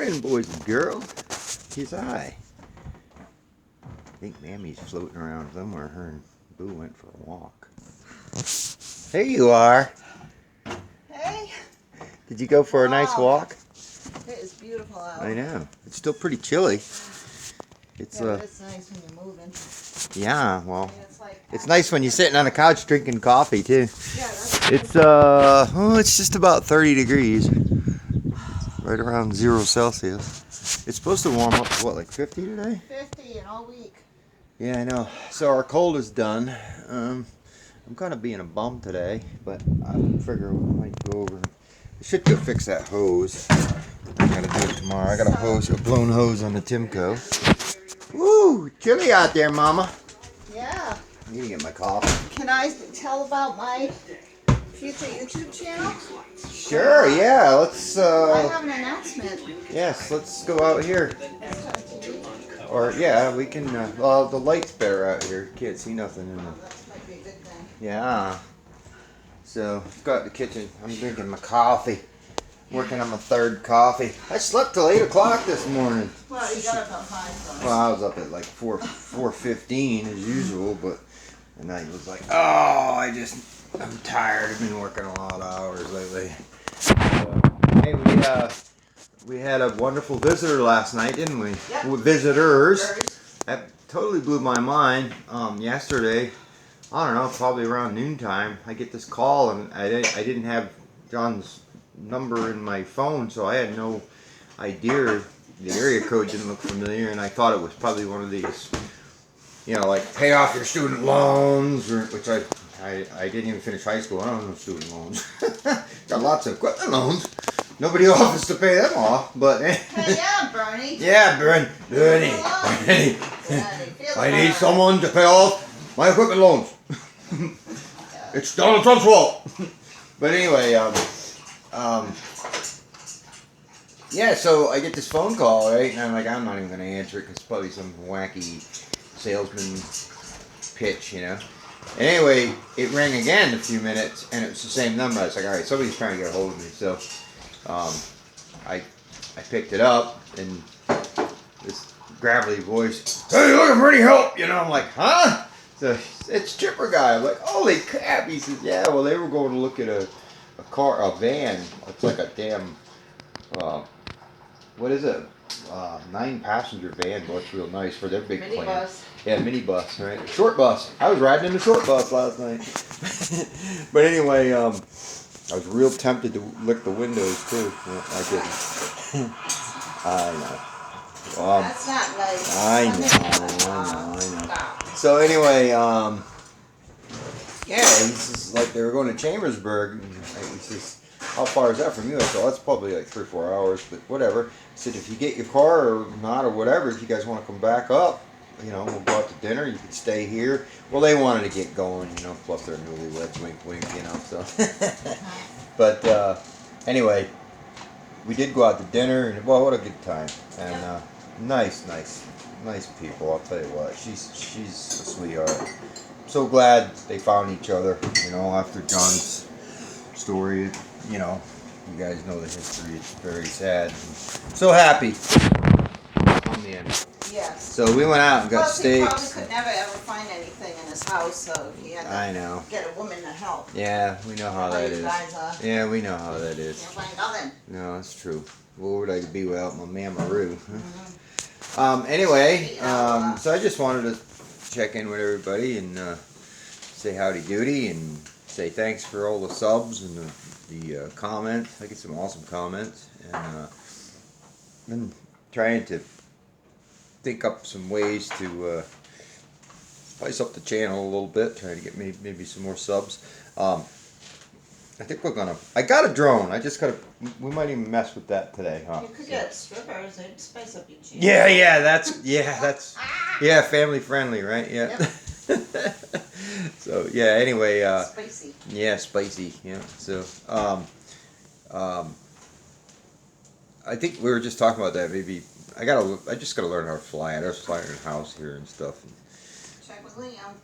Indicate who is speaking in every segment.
Speaker 1: morning, boys and girls. Here's I. I think Mammy's floating around somewhere. Her and Boo went for a walk. There you are.
Speaker 2: Hey.
Speaker 1: Did you go for a nice walk?
Speaker 2: It is beautiful out.
Speaker 1: I know. It's still pretty chilly.
Speaker 2: It's nice when you're moving.
Speaker 1: Yeah, well,
Speaker 2: I mean,
Speaker 1: it's nice when you're sitting on the couch drinking coffee too.
Speaker 2: Yeah, that's
Speaker 1: It's just about 30 degrees. Right around 0 Celsius. It's supposed to warm up to what, like 50 today?
Speaker 2: 50 and all week.
Speaker 1: Yeah, I know. So our cold is done. I'm kind of being a bum today, but I figure we might go over. I should go fix that hose. I gotta do it tomorrow. I got a blown hose on the Timco. Woo! Chilly out there, Mama.
Speaker 2: Yeah.
Speaker 1: I need to get my coffee.
Speaker 2: Can I tell about my future YouTube channel?
Speaker 1: Sure, yeah. Let's.
Speaker 2: I have an announcement.
Speaker 1: Yes, let's go out here. Or yeah, we can. Well, the light's better out here. Can't see nothing in there.
Speaker 2: That might be a good thing.
Speaker 1: Yeah. So, got the kitchen. I'm drinking my coffee. Working on my third coffee. I slept till 8 o'clock this morning.
Speaker 2: Well, you got up at 5.
Speaker 1: Well, I was up at like 4:15 as usual, but and I was like, oh, I'm tired. I've been working a lot of hours lately. Hey, we had a wonderful visitor last night, didn't we?
Speaker 2: Yep.
Speaker 1: With visitors. That totally blew my mind. Yesterday, I don't know, probably around noontime, I get this call and I didn't have John's number in my phone, so I had no idea. The area code didn't look familiar, and I thought it was probably one of these, like pay off your student loans, which I didn't even finish high school. I don't know student loans. Got lots of equipment loans. Nobody offers to pay them off, but
Speaker 2: Hey, yeah, Bernie.
Speaker 1: yeah, Bernie. I need someone to pay off my equipment loans. It's Donald Trump's fault. But anyway, yeah, so I get this phone call, right? And I'm like, I'm not even going to answer it because it's probably some wacky salesman pitch, And anyway, it rang again in a few minutes, and it was the same number. I was like, all right, somebody's trying to get a hold of me. So I picked it up, and this gravelly voice, hey, you looking for any help? I'm like, huh? So it's Chipper guy. I'm like, holy crap. He says, yeah, well, they were going to look at a van. It's like a damn, what is it? 9-passenger van. But it's real nice for their big plane.
Speaker 2: Minibus.
Speaker 1: Yeah, minibus, right? Short bus. I was riding in the short bus last night. But anyway, I was real tempted to lick the windows too. Well, I didn't. I know.
Speaker 2: That's not nice.
Speaker 1: I know.
Speaker 2: Stop.
Speaker 1: So anyway, yeah, he says like they were going to Chambersburg. And he says, how far is that from you? I said, well, that's probably like 3 or 4 hours, but whatever. He said, if you get your car or not or whatever, if you guys want to come back up, we'll go out to dinner. You could stay here. Well, they wanted to get going, plus they're newlyweds, wink, wink, so. But anyway, we did go out to dinner, and well, what a good time. And nice people. I'll tell you what, she's a sweetheart. So glad they found each other. After John's story, you guys know the history. It's very sad. So happy on the end.
Speaker 2: Yes.
Speaker 1: So we went out and got steaks.
Speaker 2: He probably could never ever find anything in his house, so he had to get a woman to help.
Speaker 1: Yeah, we know how that is.
Speaker 2: Guys,
Speaker 1: yeah, we know how that is.
Speaker 2: Can't find nothing.
Speaker 1: No, that's true. What would I be without my Mamaroo? Anyway, so I just wanted to check in with everybody and say howdy doody and say thanks for all the subs and the comments. I get some awesome comments, and been trying to think up some ways to spice up the channel a little bit, trying to get maybe some more subs. I think I got a drone. We might even mess with that today, huh?
Speaker 2: You could get strippers. They'd spice up your channel.
Speaker 1: Yeah, that's family friendly, right? Yeah.
Speaker 2: Yep.
Speaker 1: So yeah, anyway,
Speaker 2: Spicy.
Speaker 1: yeah, spicy, yeah. So I think we were just talking about that. Maybe I just gotta learn how to fly. I just fly in a house here and stuff.
Speaker 2: Check with Liam.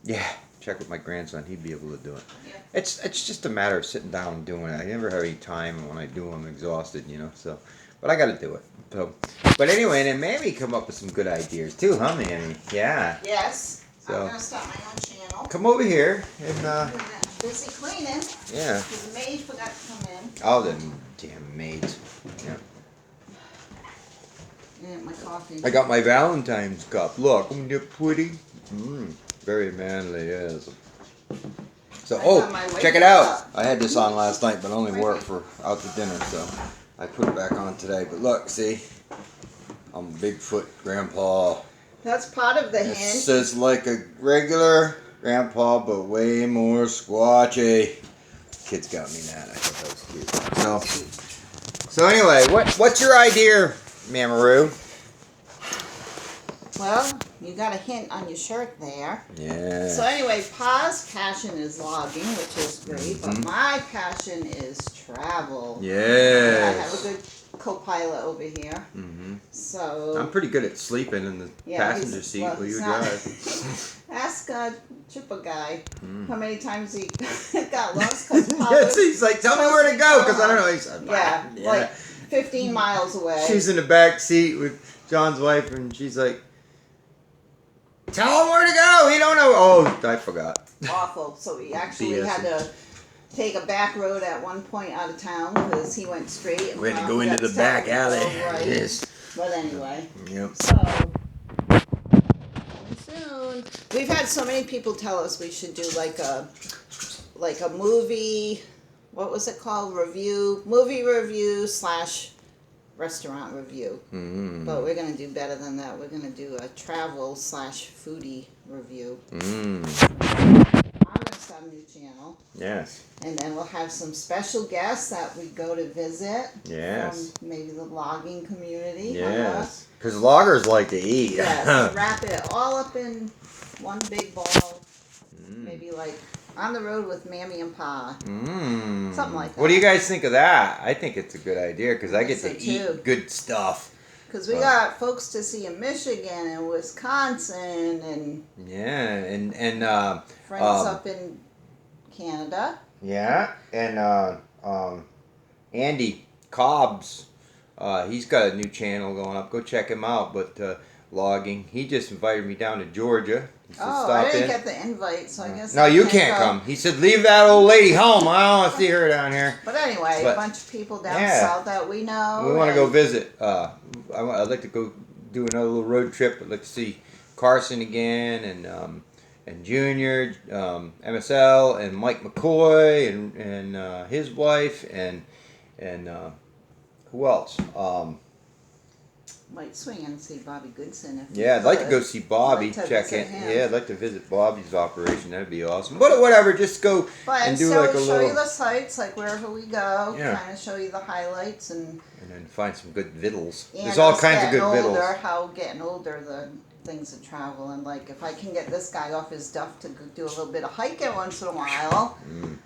Speaker 1: Yeah, check with my grandson. He'd be able to do it.
Speaker 2: Yeah.
Speaker 1: It's just a matter of sitting down and doing it. I never have any time, and when I do, I'm exhausted, So, But I got to do it. So, but anyway, and then Mammy come up with some good ideas too, huh, Mammy? Yeah.
Speaker 2: Yes.
Speaker 1: So,
Speaker 2: I'm gonna start my own channel.
Speaker 1: come over here and.
Speaker 2: I'm busy cleaning.
Speaker 1: Yeah.
Speaker 2: The maid forgot to come in.
Speaker 1: Oh, the damn maids. Yeah.
Speaker 2: Yeah, my coffee.
Speaker 1: I got my Valentine's cup. Look, isn't it pretty? Very manly, yes. So, check it out. I had this on last night, but only wore it for out to dinner, so I put it back on today. But look, see, I'm Bigfoot Grandpa.
Speaker 2: That's part of the hint.
Speaker 1: It's just like a regular Grandpa, but way more squatchy. Kids got me that. I thought that was cute. So anyway, what's your idea, Mamaroo?
Speaker 2: Well, you got a hint on your shirt there.
Speaker 1: Yeah.
Speaker 2: So anyway, Pa's passion is logging, which is great, but my passion is travel.
Speaker 1: Yeah.
Speaker 2: I have a good co-pilot over here. So
Speaker 1: I'm pretty good at sleeping in the passenger seat while you drive.
Speaker 2: Ask Chipper guy how many times he got lost. Cause
Speaker 1: Yes, he's like, tell me where to go, because I don't know. He's
Speaker 2: like 15 miles away.
Speaker 1: She's in the back seat with John's wife, and she's like, tell him where to go. He don't know. Oh, I forgot.
Speaker 2: Awful. So we actually had to take a back road at one point out of town because he went straight. And
Speaker 1: we had to go into the back alley.
Speaker 2: Right.
Speaker 1: Yes.
Speaker 2: But anyway.
Speaker 1: Yep.
Speaker 2: So soon. We've had so many people tell us we should do like a movie. What was it called? Movie review / restaurant review. But we're gonna do better than that. We're gonna do a travel / foodie review. I'm gonna start a new channel.
Speaker 1: Yes.
Speaker 2: And then we'll have some special guests that we go to visit.
Speaker 1: Yes.
Speaker 2: From maybe the logging community.
Speaker 1: Yes. Because loggers like to eat.
Speaker 2: Yes. Wrap it all up in one big ball. Maybe like on the road with Mammy and Pa. Something like that.
Speaker 1: What do you guys think of that? I think it's a good idea because I get to eat good stuff.
Speaker 2: Because we got folks to see in Michigan and Wisconsin and friends up in Canada.
Speaker 1: Yeah, and Andy Cobbs, he's got a new channel going up. Go check him out. But logging, he just invited me down to Georgia.
Speaker 2: I didn't get the invite, so I guess.
Speaker 1: No, you can't come. He said, leave that old lady home. I don't want to see her down here.
Speaker 2: But anyway, a bunch of people down south that we know.
Speaker 1: We want to go visit. I'd like to go do another little road trip. I'd like to see Carson again and Junior, MSL, and Mike McCoy and his wife and who else?
Speaker 2: Might swing and see Bobby Goodson.
Speaker 1: I'd like to go see Bobby. Check it. Yeah, I'd like to visit Bobby's operation. That'd be awesome. But whatever, just go and do like a little.
Speaker 2: Show you the sites, like wherever we go. Kind of show you the highlights and
Speaker 1: then find some good vittles. There's all kinds of good vittles.
Speaker 2: How getting older, the things to travel, and like if I can get this guy off his duff to do a little bit of hiking once in a while.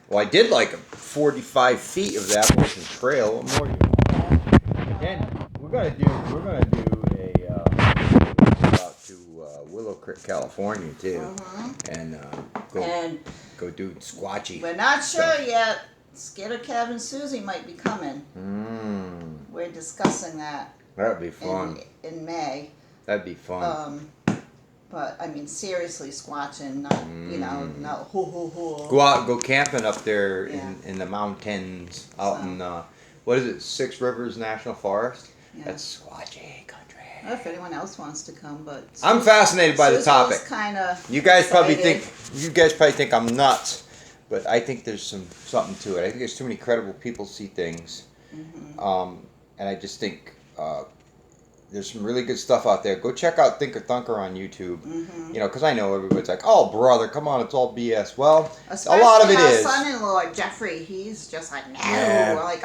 Speaker 1: Well, I did like 45 feet of the Appalachian Trail. What more do you want? And we're gonna do a out to Willow Creek, California too, and go do Squatchy.
Speaker 2: We're not sure yet. Skater Kev and Susie might be coming. We're discussing that.
Speaker 1: That'd be fun.
Speaker 2: In May.
Speaker 1: That'd be fun.
Speaker 2: But I mean, seriously, squatching, not not ho ho ho.
Speaker 1: Go out, go camping up there in the mountains, out in what is it, Six Rivers National Forest? Yeah. That's Squatchy country.
Speaker 2: If anyone else wants to come, but
Speaker 1: I'm fascinated by the topic.
Speaker 2: You
Speaker 1: guys probably think I'm nuts, but I think there's something to it. I think there's too many credible people see things, and I just think there's some really good stuff out there. Go check out Thinker Thunker on YouTube. Because I know everybody's like, "Oh, brother, come on, it's all BS." Well,
Speaker 2: especially
Speaker 1: a lot of it is.
Speaker 2: Son-in-law Jeffrey, he's just like, no,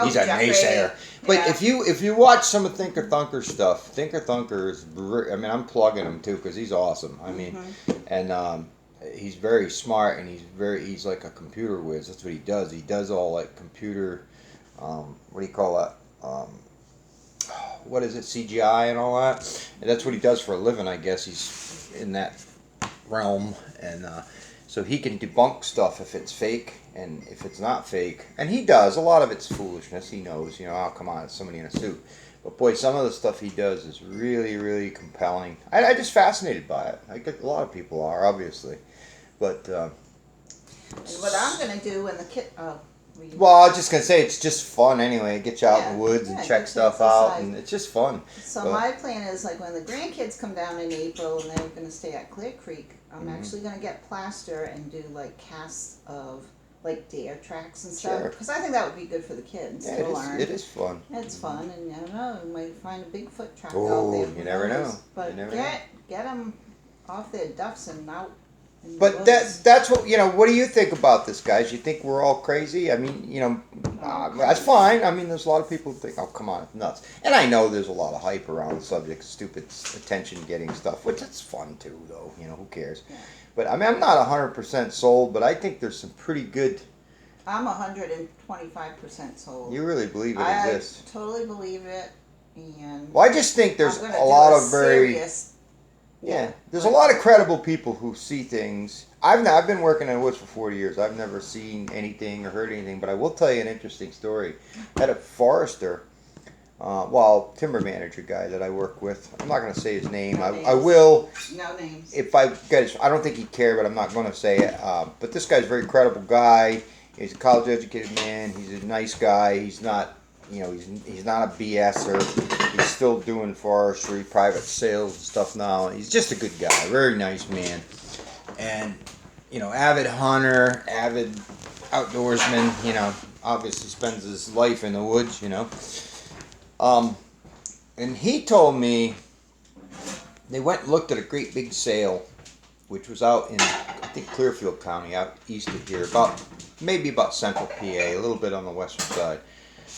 Speaker 1: he's a
Speaker 2: Jeffrey.
Speaker 1: naysayer. But if you watch some of Thinker Thunker stuff, Thinker Thunker is. I'm plugging him too because he's awesome. I mean, and he's very smart and he's like a computer whiz. That's what he does. He does all like computer. What do you call that? What is it, CGI and all that, and that's what he does for a living. I guess he's in that realm, and so he can debunk stuff if it's fake and if it's not fake, and he does. A lot of it's foolishness. He knows, oh come on, it's somebody in a suit, But boy, some of the stuff he does is really, really compelling. I just fascinated by it. I get a lot of people are obviously, but.
Speaker 2: And what I'm gonna do when the kid,
Speaker 1: Well, I was just gonna say it's just fun anyway. Get you out in the woods and
Speaker 2: yeah,
Speaker 1: check
Speaker 2: get
Speaker 1: stuff
Speaker 2: you
Speaker 1: out,
Speaker 2: outside.
Speaker 1: and it's just fun.
Speaker 2: So
Speaker 1: But-
Speaker 2: my plan is like when the grandkids come down in April and they're gonna stay at Clear Creek, I'm actually gonna get plaster and do like casts of like dare tracks and stuff.
Speaker 1: Sure.
Speaker 2: Because I think that would be good for the kids
Speaker 1: Yeah,
Speaker 2: to learn.
Speaker 1: it is fun.
Speaker 2: It's fun, and I don't know, you might find a Bigfoot track
Speaker 1: Oh,
Speaker 2: out there.
Speaker 1: you
Speaker 2: who
Speaker 1: never
Speaker 2: knows?
Speaker 1: know.
Speaker 2: But
Speaker 1: You never
Speaker 2: get them off their duffs and out. In the
Speaker 1: But
Speaker 2: woods.
Speaker 1: that's what what do you think about this, guys? You think we're all crazy? I mean, that's fine. I mean, there's a lot of people who think, oh, come on, it's nuts. And I know there's a lot of hype around the subject, stupid attention-getting stuff, which is fun too, though. Who cares?
Speaker 2: Yeah.
Speaker 1: But I mean, I'm not 100% sold, but I think there's some pretty good.
Speaker 2: I'm 125% sold.
Speaker 1: You really believe it
Speaker 2: I
Speaker 1: exists?
Speaker 2: totally believe it, and
Speaker 1: Well, I just think there's
Speaker 2: I'm
Speaker 1: a
Speaker 2: gonna do
Speaker 1: lot
Speaker 2: a
Speaker 1: of very.
Speaker 2: serious.
Speaker 1: Yeah, there's a lot of credible people who see things. I've been working in the woods for 40 years. I've never seen anything or heard anything, but I will tell you an interesting story. I had a forester, timber manager guy that I work with. I'm not going to say his name.
Speaker 2: No
Speaker 1: I
Speaker 2: names.
Speaker 1: will
Speaker 2: No names.
Speaker 1: if I get his. I don't think he'd care, but I'm not going to say it. But this guy's a very credible guy. He's a college educated man. He's a nice guy. He's not. He's not a BSer. He's still doing forestry, private sales and stuff now. He's just a good guy, very nice man, and avid hunter, avid outdoorsman. Obviously spends his life in the woods. And he told me they went and looked at a great big sale, which was out in I think Clearfield County, out east of here, maybe about central PA, a little bit on the western side.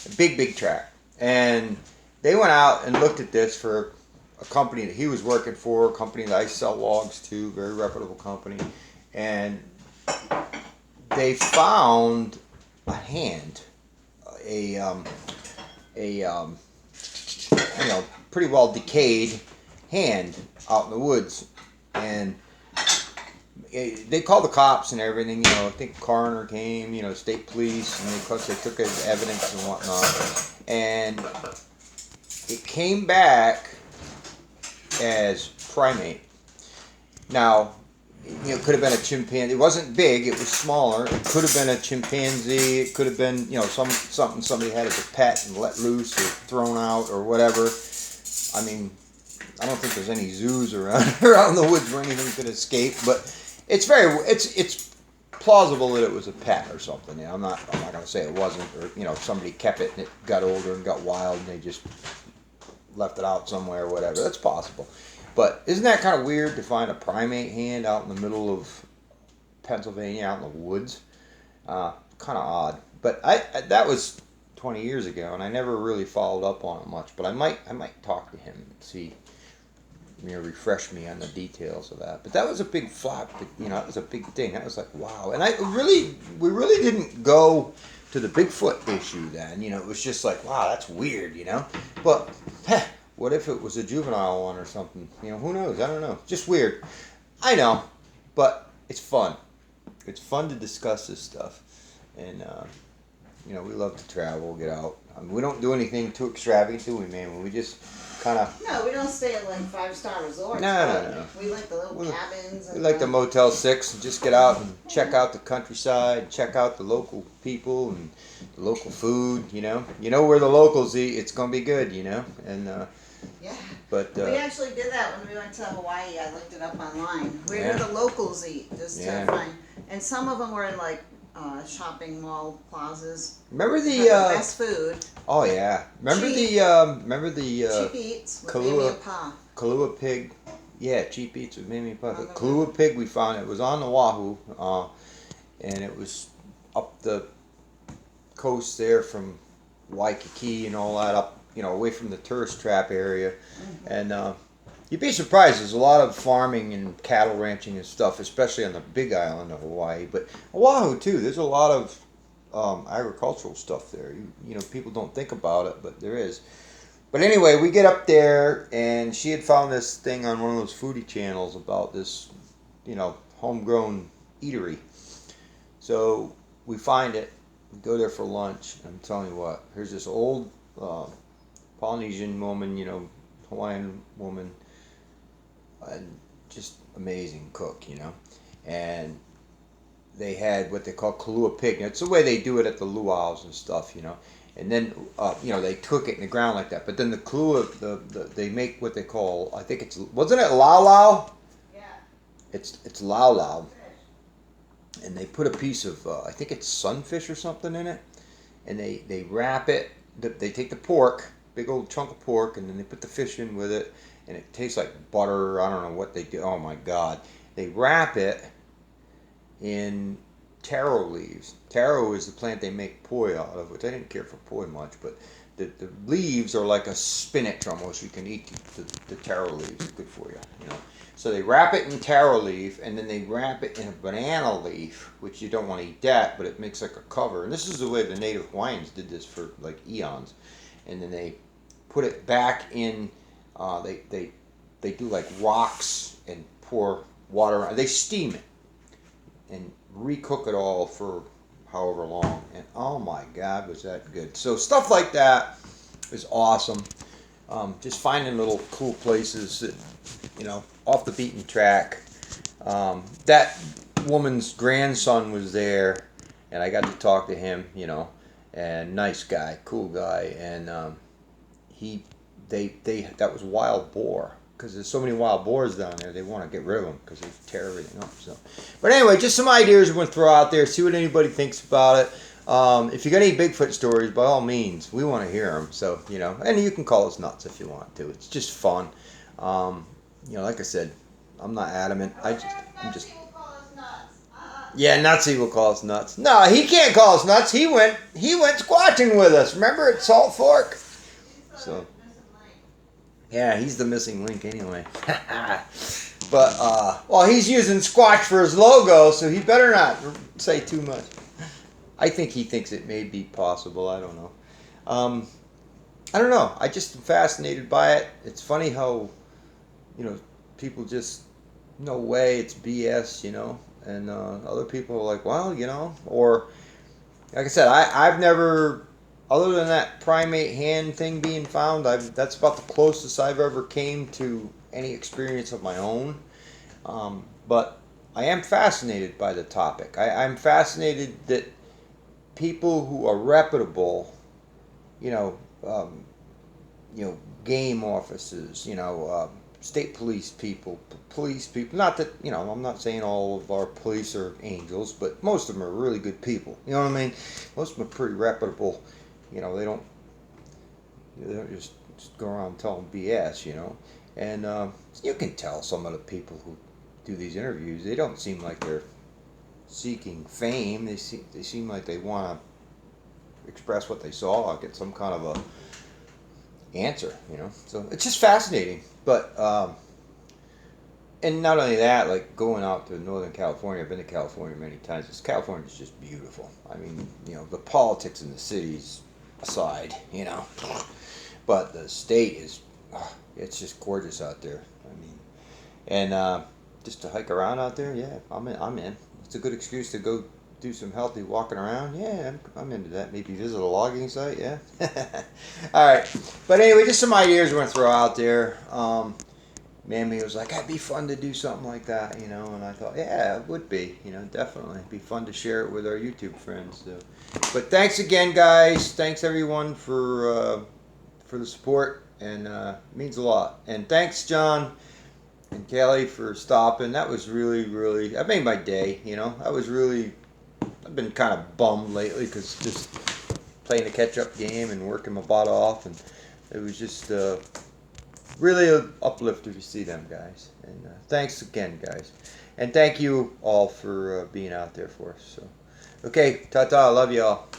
Speaker 1: A big tract. And they went out and looked at this for a company that he was working for, a company that I sell logs to, very reputable company. And they found a hand, pretty well decayed hand out in the woods. And they called the cops and everything, I think coroner came, state police, and of course they took his evidence and whatnot. And it came back as primate. Now, it could have been a chimpanzee. It wasn't big, it was smaller. It could have been a chimpanzee. It could have been, something somebody had as a pet and let loose or thrown out or whatever. I mean, I don't think there's any zoos around in the woods where anything could escape, but it's plausible that it was a pet or something. I'm not going to say it wasn't, or somebody kept it and it got older and got wild and they just left it out somewhere or whatever. That's possible. But isn't that kind of weird to find a primate hand out in the middle of Pennsylvania, out in the woods? Kind of odd. But that was 20 years ago, and I never really followed up on it much. But I might talk to him and see. Refresh me on the details of that. But that was a big flop. That was a big thing. That was like, wow. And we really didn't go to the Bigfoot issue then. It was just like, wow, that's weird, But, what if it was a juvenile one or something? Who knows? I don't know. Just weird. I know. But it's fun. It's fun to discuss this stuff. And, we love to travel, get out. We don't do anything too extravagant, do we, man? We just kind of...
Speaker 2: No, we don't stay at like 5-star resorts.
Speaker 1: No.
Speaker 2: We like the little cabins. And
Speaker 1: we like the Motel 6 and just get out and check out the countryside, check out the local people and the local food, where the locals eat, it's going to be good, and...
Speaker 2: Yeah.
Speaker 1: But
Speaker 2: we actually did that when we went to Hawaii. I looked it up online. Where do the locals eat? Just to find. And some of them were in like shopping mall plazas.
Speaker 1: Remember the
Speaker 2: best food.
Speaker 1: Oh yeah. Remember
Speaker 2: cheap.
Speaker 1: the
Speaker 2: Cheap Eats with Mamie and Pa.
Speaker 1: Kahlua pig. Yeah, Cheap Eats with Mamie and Pa. The Kahlua pig we found, it was on the Oahu, and it was up the coast there from Waikiki and all that up, away from the tourist trap area. Mm-hmm. And you'd be surprised. There's a lot of farming and cattle ranching and stuff, especially on the big island of Hawaii. But Oahu too. There's a lot of agricultural stuff there. People don't think about it, but there is. But anyway, we get up there, and she had found this thing on one of those foodie channels about this, homegrown eatery. So we find it. We go there for lunch. I'm telling you what. Here's this old Polynesian woman, Hawaiian woman, and just amazing cook, and they had what they call kalua pig. It's the way they do it at the luau's and stuff, And then, they cook it in the ground like that. But then the kalua, they make what they call, I think wasn't it lau lau?
Speaker 2: Yeah.
Speaker 1: It's lau lau. And they put a piece of, I think it's sunfish or something in it. And they wrap it, they take the pork, big old chunk of pork, and then they put the fish in with it. And it tastes like butter. I don't know what they do. Oh my God. They wrap it in taro leaves. Taro is the plant they make poi out of, which I didn't care for poi much, but the leaves are like a spinach almost. You can eat the taro leaves. It's good for you, So they wrap it in taro leaf, and then they wrap it in a banana leaf, which you don't want to eat that, but it makes like a cover. And this is the way the native Hawaiians did this for like eons. And then they put it back in, they do like rocks and pour water on. They steam it and recook it all for however long, and oh my God, was that good. So stuff like that is awesome. Just finding little cool places that, off the beaten track. That woman's grandson was there, and I got to talk to him, and nice guy, cool guy, and that was wild boar. Because there's so many wild boars down there, they want to get rid of them because they tear everything up. So, but anyway, just some ideas we're going to throw out there. See what anybody thinks about it. If you got any Bigfoot stories, by all means, we want to hear them. So, and you can call us nuts if you want to. It's just fun. Like I said, I'm not adamant. I'm just. Yeah, Nutsy will call us nuts. No, he can't call us nuts. He went squatching with us. Remember at Salt Fork? So. Yeah, he's the missing link anyway. But, he's using Squatch for his logo, so he better not say too much. I think he thinks it may be possible. I don't know. I don't know. I just am fascinated by it. It's funny how, people just, no way, it's BS, and other people are like, well, or, like I said, I've never... Other than that primate hand thing being found, that's about the closest I've ever came to any experience of my own. But I am fascinated by the topic. I'm fascinated that people who are reputable, game officers, state police people. Not that, I'm not saying all of our police are angels, but most of them are really good people. You know what I mean? Most of them are pretty reputable. They don't just go around telling BS, And you can tell some of the people who do these interviews, they don't seem like they're seeking fame. They seem like they want to express what they saw, get some kind of a answer, So it's just fascinating. But and not only that, like going out to Northern California, I've been to California many times. California's just beautiful. I mean, the politics in the cities aside, but the state is, it's just gorgeous out there. I mean, and just to hike around out there, yeah, I'm in. It's a good excuse to go do some healthy walking around. Yeah, I'm into that. Maybe visit a logging site. Yeah. All right, but anyway, just some ideas we're gonna throw out there. Mammy was like, it'd be fun to do something like that, and I thought, yeah, it would be, definitely. It'd be fun to share it with our YouTube friends. So. But thanks again, guys. Thanks, everyone, for the support, and it means a lot. And thanks, John and Kelly, for stopping. That was really, really, that made my day, I've been kind of bummed lately because just playing a catch-up game and working my butt off, and it was just... really an uplifter to see them, guys. And thanks again, guys. And thank you all for being out there for us. So, okay, ta-ta. Love you all.